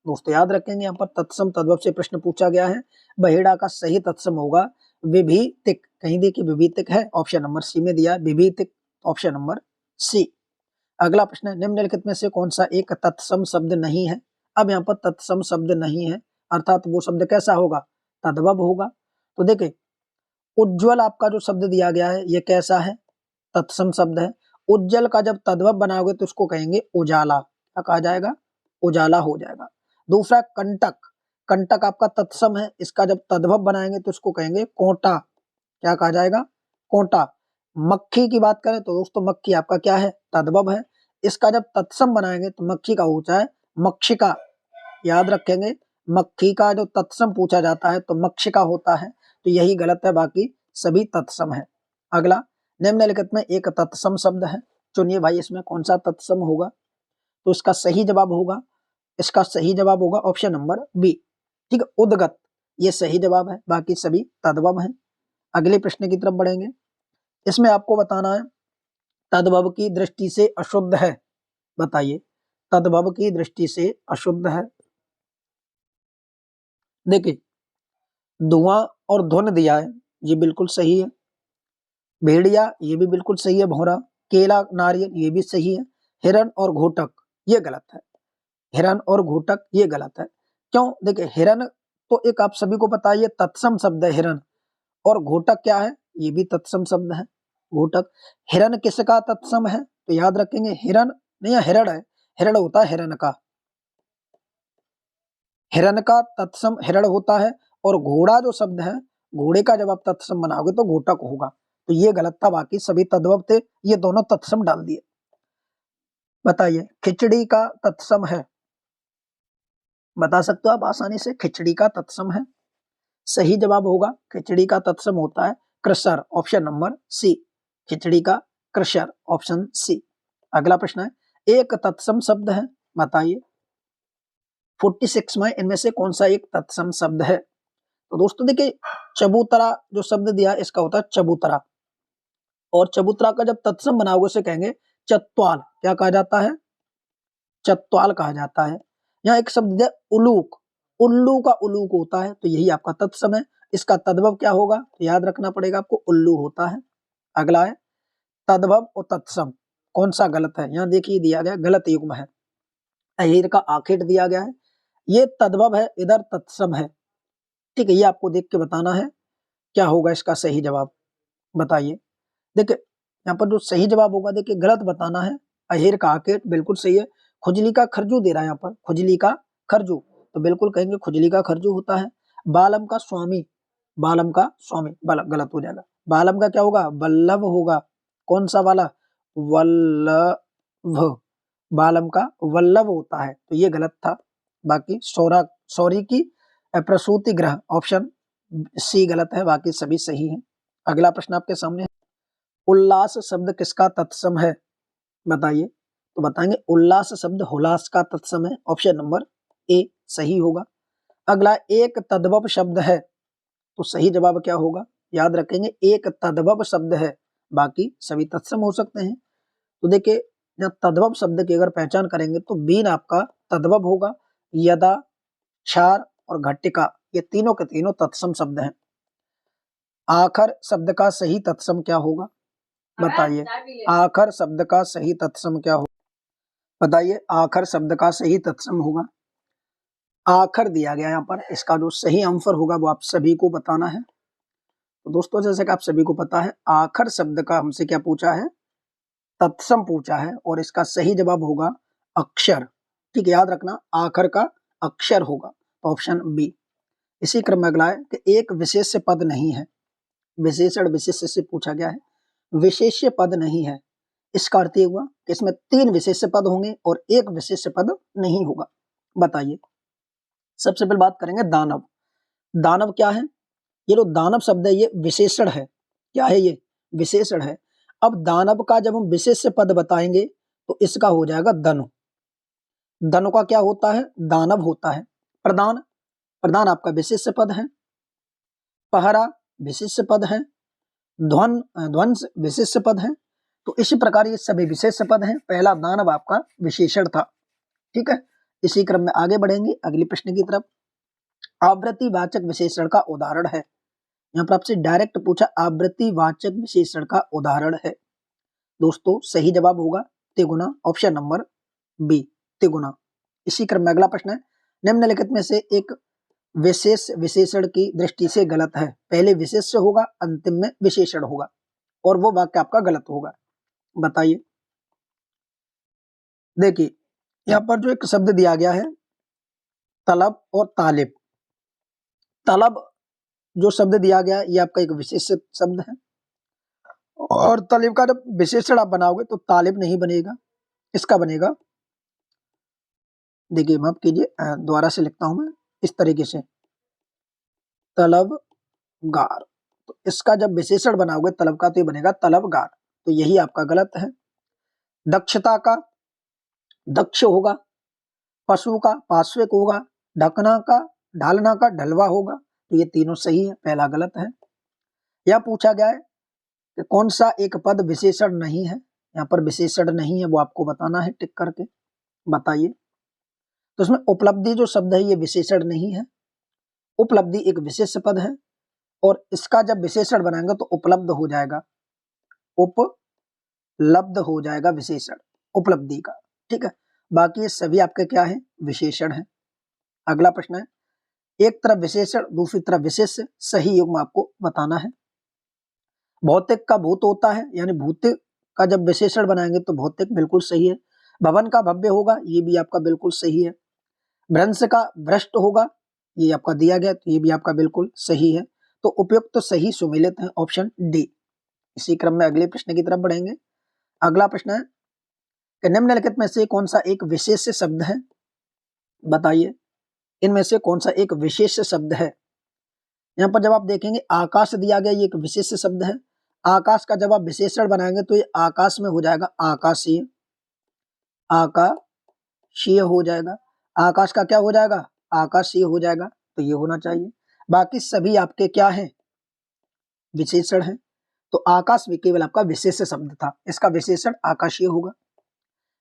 दोस्तों याद रखेंगे, यहाँ पर तत्सम तद्भव से प्रश्न पूछा गया है। बहेड़ा का सही तत्सम होगा विभीतिक। कहीं देखिए विभीतिक है, ऑप्शन नंबर सी में दिया विभीतिक, ऑप्शन नंबर सी। अगला प्रश्न है, निम्नलिखित में से कौन सा एक तत्सम शब्द नहीं है। अब यहाँ पर तत्सम शब्द नहीं है, अर्थात वो शब्द कैसा होगा, तद्भव होगा। तो देखिए, उज्ज्वल आपका जो शब्द दिया गया है ये कैसा है, तत्सम शब्द है। उज्जवल का जब तद्भव बनाओगे तो उसको कहेंगे उजाला। क्या कहा जाएगा, उजाला हो जाएगा। दूसरा, कंटक। कंटक आपका तत्सम है, इसका जब तद्भव बनाएंगे तो इसको कहेंगे कोटा। क्या कहा जाएगा, कोटा। मक्खी की बात करें तो दोस्तों मक्खी आपका क्या है, तद्भव है। इसका जब तत्सम बनाएंगे तो मक्खी का होता है मक्षिका। याद रखेंगे, मक्खी का जो तत्सम पूछा जाता है तो मक्षिका होता है, तो यही गलत है, बाकी सभी तत्सम है। अगला, निम्नलिखित में एक तत्सम शब्द है, चुनिए भाई इसमें कौन सा तत्सम होगा, तो इसका सही जवाब होगा, इसका सही जवाब होगा ऑप्शन नंबर बी। ठीक है, उदगत, ये सही जवाब है, बाकी सभी तद्भव है। अगले प्रश्न की तरफ बढ़ेंगे। इसमें आपको बताना है तद्भव की दृष्टि से अशुद्ध है, बताइए। तद्भव की दृष्टि से अशुद्ध है। देखिए, धुआं और धुन दिया है, ये बिल्कुल सही है। भेड़िया, ये भी बिल्कुल सही है। भौरा, केला, नारियल, ये भी सही है। हिरण और घोटक, ये गलत है। हिरण और घोटक ये गलत है। क्यों, देखिए, हिरण तो एक आप सभी को पता है ये तत्सम शब्द है हिरण, और घोटक क्या है, ये भी तत्सम शब्द है, घोटक। हिरण किसका तत्सम है, तो याद रखेंगे हिरण नहीं, हिरण है, हिरण होता है हिरण का। हिरण का तत्सम हिरण होता है, और घोड़ा जो शब्द है, घोड़े का जब आप तत्सम बनाओगे तो घोटक होगा। तो ये गलत था, बाकी सभी तद्भव थे, ये दोनों तत्सम डाल दिए। बताइए खिचड़ी का तत्सम है, बता सकते हो आप आसानी से, खिचड़ी का तत्सम है। सही जवाब होगा खिचड़ी का तत्सम होता है क्रशर, ऑप्शन नंबर सी। खिचड़ी का क्रशर, ऑप्शन सी। अगला प्रश्न है एक तत्सम शब्द है, बताइए 46 में इनमें से कौन सा एक तत्सम शब्द है। तो दोस्तों देखिए चबूतरा जो शब्द दिया इसका होता है चबूतरा, और चबूतरा का जब तत्सम बनाओगे उसे कहेंगे चत्वाल। क्या कहा जाता है? चत्वाल कहा जाता है। यहाँ एक शब्द है उलूक, उल्लू का उलूक होता है, तो यही आपका तत्सम है। इसका तद्भव क्या होगा, तो याद रखना पड़ेगा आपको, उल्लू होता है। अगला है तद्भव और तत्सम कौन सा गलत है। यहाँ देखिए दिया गया गलत युग्म है, अहीर का आखेट दिया गया है, ये तद्भव है, इधर तत्सम है। ठीक है, ये आपको देख के बताना है क्या होगा इसका सही जवाब। बताइए देखिए यहाँ पर जो सही जवाब होगा, देखिए गलत बताना है। अहीर का आकेट बिल्कुल सही है। खुजली का खरजू दे रहा है यहाँ पर, खुजली का खरजू, तो बिल्कुल कहेंगे खुजली का खरजू होता है। बालम का स्वामी, बालम का स्वामी गलत हो जाएगा। बालम का क्या होगा, वल्लभ होगा। कौन सा वाला, वल्लभ, बालम का वल्लभ होता है, तो ये गलत था। बाकी सौरी की प्रसूति ग्रह, ऑप्शन सी गलत है, बाकी सभी सही है। अगला प्रश्न आपके सामने है उल्लास शब्द किसका तत्सम है, बताइए। तो बताएंगे उल्लास शब्द हुलास का तत्सम है, ऑप्शन नंबर ए सही होगा। अगला एक तद्भव शब्द है, तो सही जवाब क्या होगा, याद रखेंगे एक तद्भव शब्द है, बाकी सभी तत्सम हो सकते हैं। तो देखिए जब तद्भव शब्द की अगर पहचान करेंगे तो बीन आपका तद्भव होगा, यदा, क्षार और घटिका ये तीनों के तीनों तत्सम शब्द हैं। आखर शब्द का सही तत्सम क्या होगा, बताइए। आखर शब्द का सही तत्सम क्या होगा, बताइए। आखर शब्द का सही तत्सम होगा, आखर दिया गया यहाँ पर, इसका जो सही आंसर होगा वो आप सभी को बताना है। तो दोस्तों जैसे कि आप सभी को पता है आखर शब्द का हमसे क्या पूछा है, तत्सम पूछा है, और इसका सही जवाब होगा अक्षर। ठीक है, याद रखना आखर का अक्षर होगा, तो ऑप्शन बी। इसी क्रम में अगला है कि एक विशेष पद नहीं है, विशेषण विशेष्य से पूछा गया है, विशेष्य पद नहीं है। इसका अर्थ ये हुआ कि इसमें 3 विशेष्य पद होंगे और एक विशेष्य पद नहीं होगा। बताइए सबसे पहले बात करेंगे दानव। दानव क्या है, ये जो दानव शब्द है ये विशेषण है। क्या है ये, विशेषण है। अब दानव का जब हम विशेष्य पद बताएंगे तो इसका हो जाएगा धनु। धनु का क्या होता है, दानव होता है। प्रधान, प्रधान आपका विशेष्य पद है। पहरा विशेष्य पद है। ध्वंस विशेष्य पद है। तो इसी प्रकार ये सभी विशेष्य पद हैं। पहला दानव आपका विशेषण था। ठीक है, इसी क्रम में आगे बढ़ेंगे अगले प्रश्न की तरफ। आवृत्तिवाचक विशेषण का उदाहरण है, यहाँ पर आपसे डायरेक्ट पूछा आवृत्तिवाचक विशेषण का उदाहरण है। दोस्तों सही जवाब होगा तिगुना, ऑप्शन नंबर बी तिगुना। इसी क्रम में अगला प्रश्न है निम्नलिखित में से एक विशेष विशेषण की दृष्टि से गलत है। पहले विशेष्य होगा, अंतिम में विशेषण होगा, और वो वाक्य आपका गलत होगा। बताइए देखिए यहाँ पर जो एक शब्द दिया गया है तलब और तालिब। तलब जो शब्द दिया गया है ये आपका एक विशेष शब्द है, और तालिब का जब विशेषण आप बनाओगे तो तालिब नहीं बनेगा, इसका बनेगा, देखिए माफ कीजिए दोबारा से लिखता हूं मैं इस तरीके से, तलबगार। तो इसका जब विशेषण बनाओगे तलब का तो ये बनेगा तलबगार, तो यही आपका गलत है। दक्षता का दक्ष होगा, पशु का पार्श्विक होगा, ढकना का ढालना का ढलवा होगा, तो ये तीनों सही है, पहला गलत है। यह पूछा गया है कि कौन सा एक पद विशेषण नहीं है, यहाँ पर विशेषण नहीं है वो आपको बताना है टिक करके। बताइए तो इसमें उपलब्धि जो शब्द है ये विशेषण नहीं है, उपलब्धि एक विशेष पद है, और इसका जब विशेषण बनाएंगे तो उपलब्ध हो जाएगा, उपलब्ध हो जाएगा विशेषण उपलब्धि का। ठीक है, बाकी ये सभी आपके क्या है, विशेषण है। अगला प्रश्न है एक तरफ विशेषण दूसरी तरफ विशेष्य, सही युग्म आपको बताना है। भौतिक का भूत होता है, यानी भूतिक का जब विशेषण बनाएंगे तो भौतिक बिल्कुल सही है। भवन का भव्य होगा, ये भी आपका बिल्कुल सही है। भ्रंश का भ्रष्ट होगा, ये आपका दिया गया, तो ये भी आपका बिल्कुल सही है। तो उपयुक्त तो सही सुमेलित है ऑप्शन डी। इसी क्रम में अगले प्रश्न की तरफ बढ़ेंगे। अगला प्रश्न है कि निम्नलिखित में से कौन सा एक विशेष शब्द है, बताइए इनमें से कौन सा एक विशेष शब्द है। यहाँ पर जब आप देखेंगे आकाश दिया गया, ये एक विशेष शब्द है। आकाश का जब आप विशेषण बनाएंगे तो ये आकाश में हो जाएगा आकाशीय, आकाशीय हो जाएगा। आकाश का क्या हो जाएगा, आकाशीय हो जाएगा, तो ये होना चाहिए। बाकी सभी आपके क्या हैं, विशेषण हैं। तो आकाश भी केवल आपका विशेष शब्द था, इसका विशेषण आकाशीय होगा।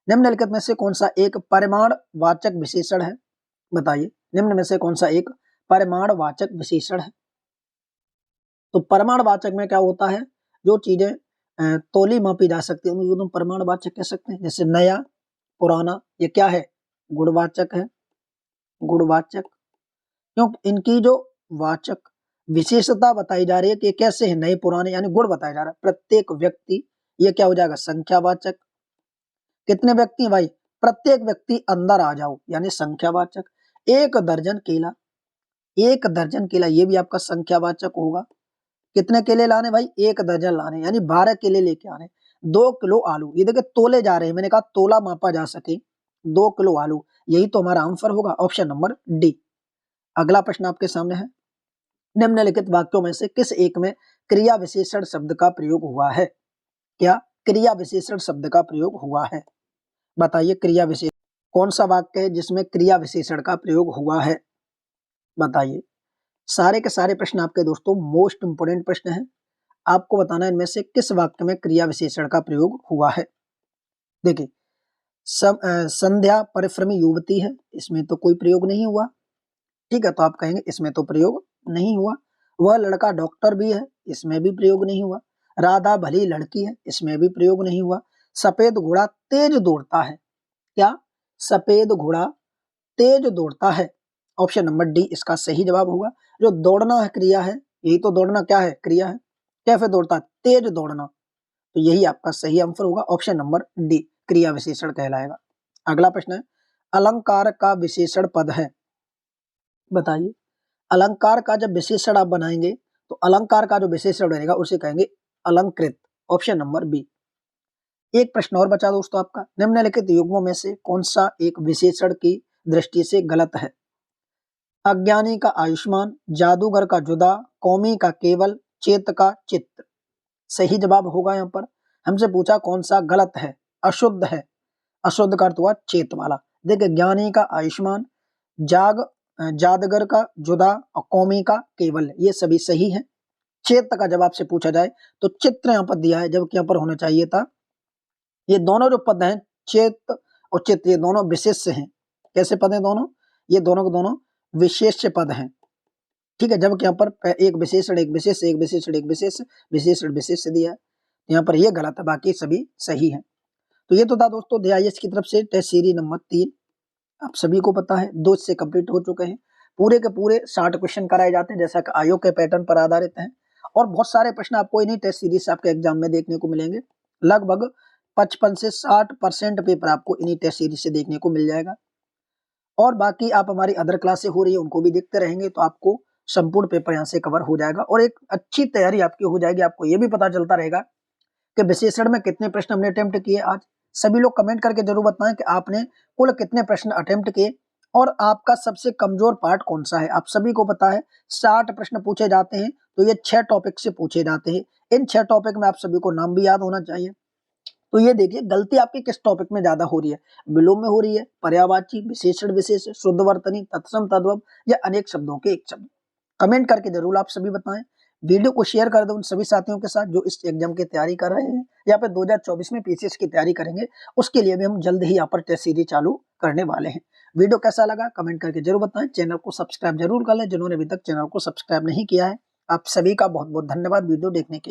निम्नलिखित में से कौन सा एक परिमाणवाचक विशेषण है, बताइए निम्न में से कौन सा एक परिमाणवाचक विशेषण है। तो परिमाणवाचक में क्या होता है, जो चीजें तोली मापी जा सकती है उनको तुम परिमाणवाचक कह सकते हैं। जैसे नया, पुराना, ये क्या है, गुणवाचक है, गुणवाचक। क्योंकि इनकी जो वाचक विशेषता बताई जा रही है कि कैसे है, नए पुराने, यानी गुण बताया जा रहा है। प्रत्येक व्यक्ति, ये क्या हो जाएगा, संख्यावाचक। कितने व्यक्ति हैं भाई, प्रत्येक व्यक्ति अंदर आ जाओ, यानी संख्यावाचक। एक दर्जन केला, एक दर्जन केला, ये भी आपका संख्यावाचक होगा। कितने केले लाने भाई, एक दर्जन लाने, यानी 12 केले लेके आने। 2 किलो आलू, ये देखिए तोले जा रहे हैं, मैंने कहा तोला मापा जा सके। 2 किलो आलू, यही तो हमारा आंसर होगा, ऑप्शन नंबर डी। अगला प्रश्न आपके सामने है, निम्नलिखित वाक्यों में से किस एक में क्रिया विशेषण शब्द का प्रयोग हुआ है। क्या क्रिया विशेषण शब्द का प्रयोग हुआ है, बताइए। क्रिया विशेषण कौन सा वाक्य है जिसमें क्रिया विशेषण का प्रयोग हुआ है, बताइए। सारे के सारे प्रश्न आपके दोस्तों मोस्ट इंपोर्टेंट प्रश्न है। आपको बताना है इनमें से किस वाक्य में क्रिया विशेषण का प्रयोग हुआ है। देखिए संध्या परिश्रमी युवती है, इसमें तो कोई प्रयोग नहीं हुआ, ठीक है, तो आप कहेंगे इसमें तो प्रयोग नहीं हुआ। वह लड़का डॉक्टर भी है, इसमें भी प्रयोग नहीं हुआ। राधा भली लड़की है, इसमें भी प्रयोग नहीं हुआ। सफेद घोड़ा तेज दौड़ता है, क्या सफेद घोड़ा तेज दौड़ता है, ऑप्शन नंबर डी इसका सही जवाब होगा। जो दौड़ना है क्रिया है, यही तो दौड़ना क्या है, क्रिया है। कैसे दौड़ता है, तेज दौड़ना, तो यही आपका सही आंसर होगा, ऑप्शन नंबर डी क्रिया विशेषण कहलाएगा। अगला प्रश्न है, अलंकार का विशेषण पद है, बताइए। अलंकार का जब विशेषण आप बनाएंगे तो अलंकार का जो विशेषण बनेगा उसे कहेंगे अलंकृत, ऑप्शन नंबर बी। एक प्रश्न और बचा दोस्तों आपका, निम्नलिखित युग्मों में से कौन सा एक विशेषण की दृष्टि से गलत है। अज्ञानी का आयुष्मान, जादूगर का जुदा, कौमी का केवल, चेत का चित्त। सही जवाब होगा यहाँ पर, हमसे पूछा कौन सा गलत है, अशुद्ध है, अशुद्ध का अर्थ हुआ चेत वाला। देखिए ज्ञानी का आयुष्मान, जादगर का जुदा और कौमी का केवल, ये सभी सही है। चेत का जवाब से पूछा जाए तो चित्र यहाँ पर दिया है, जबकि यहाँ पर होना चाहिए था। ये दोनों जो पद हैं, चेत और चित्त, ये दोनों विशेष हैं। कैसे पद हैं दोनों, ये दोनों के दोनों विशेष पद हैं, ठीक है। जबकि यहाँ पर एक विशेषण एक विशेष, एक विशेषण एक विशेष, विशेषण विशेष दिया है, यहाँ पर ये गलत है, बाकी सभी सही है। तो ये तो था दोस्तों DIS की तरफ से टेस्ट सीरीज नंबर 3। आप सभी को पता है 2 से कंप्लीट हो चुके हैं। पूरे के पूरे 60 क्वेश्चन कराए जाते हैं, जैसा कि आयोग के पैटर्न पर आधारित हैं, और बहुत सारे प्रश्न आपको इन्हीं टेस्ट सीरीज से आपके एग्जाम में देखने को मिलेंगे। लगभग 55 से 60% पेपर आपको इन्हीं टेस्ट सीरीज से देखने को मिल जाएगा। और बाकी आप हमारी अदर क्लासें हो रही है उनको भी देखते रहेंगे, तो आपको संपूर्ण पेपर यहाँ से कवर हो जाएगा और एक अच्छी तैयारी आपकी हो जाएगी। आपको ये भी पता चलता रहेगा कि विशेषण में कितने प्रश्न हमने अटेम्प्ट किए। आज सभी लोग कमेंट करके जरूर बताएं कि आपने कुल कितने प्रश्न अटेम्प्ट किए और आपका सबसे कमजोर पार्ट कौन सा है। आप सभी को पता है 60 प्रश्न पूछे जाते हैं, तो ये 6 टॉपिक से पूछे जाते हैं। इन 6 टॉपिक में आप सभी को नाम भी याद होना चाहिए। तो ये देखिए गलती आपकी किस टॉपिक में ज्यादा हो रही है, विलोम में हो रही है, पर्यायवाची, विशेषण विशेष, शुद्धवर्तनी, तत्सम तद्भव, या अनेक शब्दों के एक शब्द। कमेंट करके जरूर आप सभी बताएं। वीडियो को शेयर कर दो उन सभी साथियों के साथ जो इस एग्जाम की तैयारी कर रहे हैं या फिर 2024 में PCS की तैयारी करेंगे। उसके लिए भी हम जल्द ही यहाँ पर टेस्ट सीरीज चालू करने वाले हैं। वीडियो कैसा लगा कमेंट करके जरूर बताएं। चैनल को सब्सक्राइब जरूर कर लें जिन्होंने अभी तक चैनल को सब्सक्राइब नहीं किया है। आप सभी का बहुत बहुत धन्यवाद वीडियो देखने के लिए।